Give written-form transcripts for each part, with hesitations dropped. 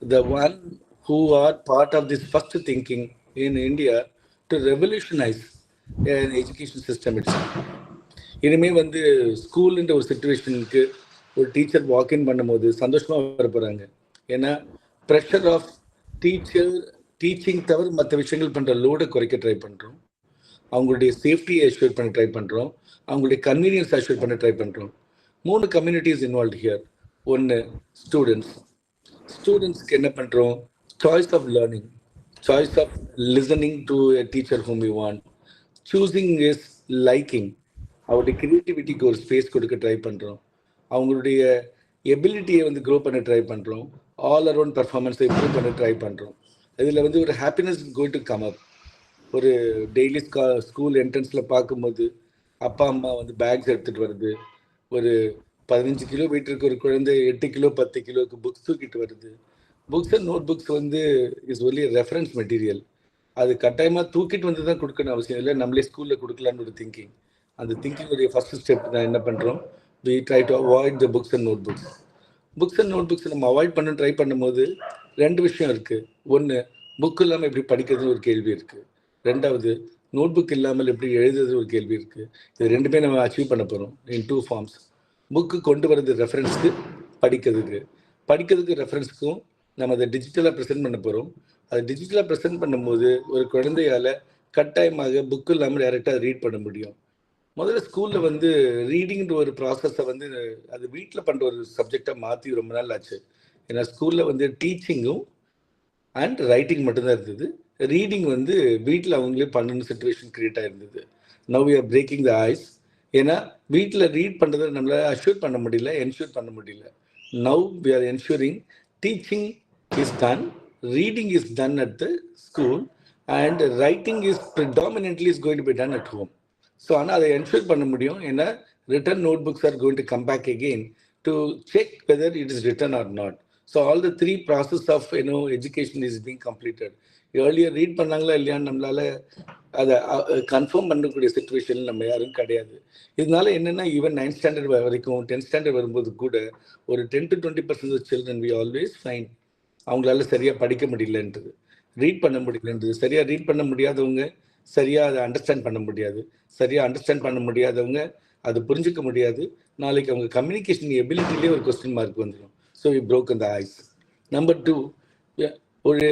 the one who are part of this first thinking in India to revolutionize an education system itself. இனிமேல் வந்து ஸ்கூலுன்ற ஒரு சுச்சுவேஷனுக்கு ஒரு teacher walk-in பண்ணும்போது சந்தோஷமாக வர போகிறாங்க. ஏன்னா ப்ரெஷர் ஆஃப் டீச்சர் டீச்சிங் தவிர மற்ற விஷயங்கள் பண்ணுற லோடை குறைக்க ட்ரை பண்ணுறோம். அவங்களுடைய சேஃப்டியை அஷ்யூர் பண்ண ட்ரை பண்ணுறோம். அவங்களுடைய கன்வீனியன்ஸ் அஷ்யூர் பண்ண ட்ரை பண்ணுறோம். 3 கம்யூனிட்டிஸ் இன்வால்வ் ஹியர். ஒன்று ஸ்டூடெண்ட்ஸ்க்கு என்ன பண்ணுறோம்? Choice of learning, choice of listening to a teacher whom you want. Choosing is liking. அவருடைய கிரியேட்டிவிட்டிக்கு ஒரு ஸ்பேஸ் கொடுக்க ட்ரை பண்ணுறோம். அவங்களுடைய எபிலிட்டியை வந்து க்ரோ பண்ண ட்ரை பண்ணுறோம். ஆல் அரவுண்ட் பர்ஃபார்மன்ஸை இம்ப்ரூவ் பண்ண ட்ரை பண்ணுறோம். இதில் வந்து ஒரு happiness going to come up. ஒரு டெய்லி ஸ்கூல் என்ட்ரன்ஸில் பார்க்கும்போது அப்பா அம்மா வந்து பேக்ஸ் எடுத்துகிட்டு வருது. ஒரு 15 கிலோ வெயிட் ஒரு குழந்தை 8 கிலோ 10 கிலோவுக்கு புக்ஸ் தூக்கிட்டு வருது. புக்ஸ் அண்ட் நோட் புக்ஸ் வந்து இஸ் ஒன்லி ரெஃபரன்ஸ் மெட்டீரியல். அது கட்டாயமாக தூக்கிட்டு வந்து தான் கொடுக்கணும் அவசியம் இல்லை, நம்மளே ஸ்கூலில் கொடுக்கலான்னு ஒரு திங்கிங். அந்த திங்கிங்குடைய ஃபர்ஸ்ட் ஸ்டெப் நான் என்ன பண்ணுறோம்? We try to avoid the books and notebooks. Books and notebooks நம்ம அவாய்ட் பண்ண ட்ரை பண்ணும்போது 2 விஷயம் இருக்குது. ஒன்று, புக் இல்லாமல் எப்படி படிக்கிறதுன்னு ஒரு கேள்வி இருக்குது. 2வது, நோட் புக் இல்லாமல் எப்படி எழுதுறது ஒரு கேள்வி இருக்குது. இது 2மே நம்ம அச்சீவ் பண்ண போகிறோம் இன் 2 ஃபார்ம்ஸ். புக்கு கொண்டு வரது ரெஃபரன்ஸுக்கு, படிக்கிறதுக்கு ரெஃபரன்ஸுக்கும் நம்ம அதை டிஜிட்டலாக ப்ரெசென்ட் பண்ண போகிறோம். அதை டிஜிட்டலாக ப்ரெசென்ட் பண்ணும்போது ஒரு குழந்தையால் கட்டாயமாக புக்கு இல்லாமல் டைரெக்டாக ரீட் பண்ண முடியும். முதல்ல ஸ்கூலில் வந்து ரீடிங்கிற ஒரு ப்ராசஸை வந்து அது வீட்டில் பண்ணுற ஒரு சப்ஜெக்டாக மாற்றி ரொம்ப நாள் ஆச்சு. ஏன்னா ஸ்கூலில் வந்து டீச்சிங்கும் அண்ட் ரைட்டிங் மட்டும்தான் இருந்தது. ரீடிங் வந்து வீட்டில் அவங்களே பண்ணணும் சிச்சுவேஷன் கிரியேட் ஆகிருந்தது. Now we are breaking the ice. ஏன்னா வீட்டில் ரீட் பண்ணுறதை நம்மளால் அஷ்யூர் பண்ண முடியல, என்ஷூர் பண்ண முடியல. Now we are ensuring teaching is done, reading is done at the school and writing is predominantly is going to be done at home. So ஆனால் அதை என்ஷூர் பண்ண முடியும். ஏன்னா written notebooks are going to come back again to check whether it is written or not. So all the 3 process of education is being completed. Earlier read பண்ணாங்களா இல்லையான்னு நம்மளால அதை confirm பண்ணக்கூடிய சுச்சுவேஷன் நம்ம யாரும் கிடையாது. இதனால என்னென்னா ஈவன் 9th ஸ்டாண்டர்ட் வரைக்கும் 10th ஸ்டாண்டர்ட் வரும்போது கூட ஒரு 10 to 20% children we always find. அவங்களால சரியாக படிக்க முடியலன்றது, ரீட் பண்ண முடியலன்றது. சரியாக ரீட் பண்ண முடியாதவங்க சரியாக அதை அண்டர்ஸ்டாண்ட் பண்ண முடியாது. சரியாக அண்டர்ஸ்டாண்ட் பண்ண முடியாதவங்க அது புரிஞ்சிக்க முடியாது. நாளைக்கு அவங்க கம்யூனிகேஷன் எபிலிட்டிலே ஒரு கொஸ்டின் மார்க் வந்துடும். ஸோ வி ப்ரோக் அந்த ஐஸ். நம்பர் 2, ஒரு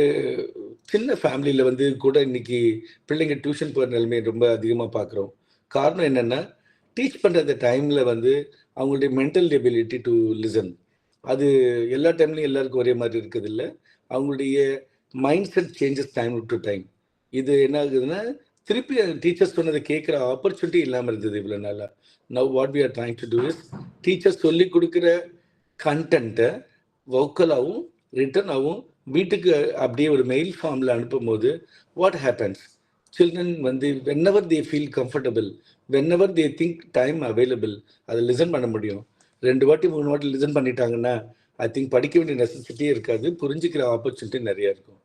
சின்ன ஃபேமிலியில் வந்து கூட இன்னைக்கு பிள்ளைங்க டியூஷன் போகிற நிலைமை ரொம்ப அதிகமாக பார்க்குறோம். காரணம் என்னென்னா, டீச் பண்ணுற அந்த டைமில் வந்து அவங்களுடைய மென்டல் எபிலிட்டி டு லிசன் அது எல்லா டைம்லையும் எல்லாருக்கும் ஒரே மாதிரி இருக்குது இல்லை. அவங்களுடைய mind set changes time to time. இது என்ன ஆகுதுன்னா, திருப்பி டீச்சர்ஸ் சொன்னதை கேட்குற ஆப்பர்ச்சுனிட்டி இல்லாமல் இருந்தது இவ்வளோ நாளாக. Now what we are trying to do is, teachers சொல்லி கொடுக்குற கண்டென்ட்டை வோக்கலாகவும் ரிட்டனாகவும் வீட்டுக்கு அப்படியே ஒரு மெயில் ஃபார்மில் அனுப்பும்போது வாட் ஹேப்பன்ஸ், சில்ட்ரன் வந்து whenever they feel comfortable, whenever they think time available, அதை லிசன் பண்ண முடியும். 2 வாட்டி 3 வாட்டி லிசன் பண்ணிட்டாங்கன்னா ஐ திங்க் படிக்க வேண்டிய நெசசிட்டியே இருக்காது, புரிஞ்சுக்கிற ஆப்பர்ச்சுனிட்டி நிறையா இருக்கும்.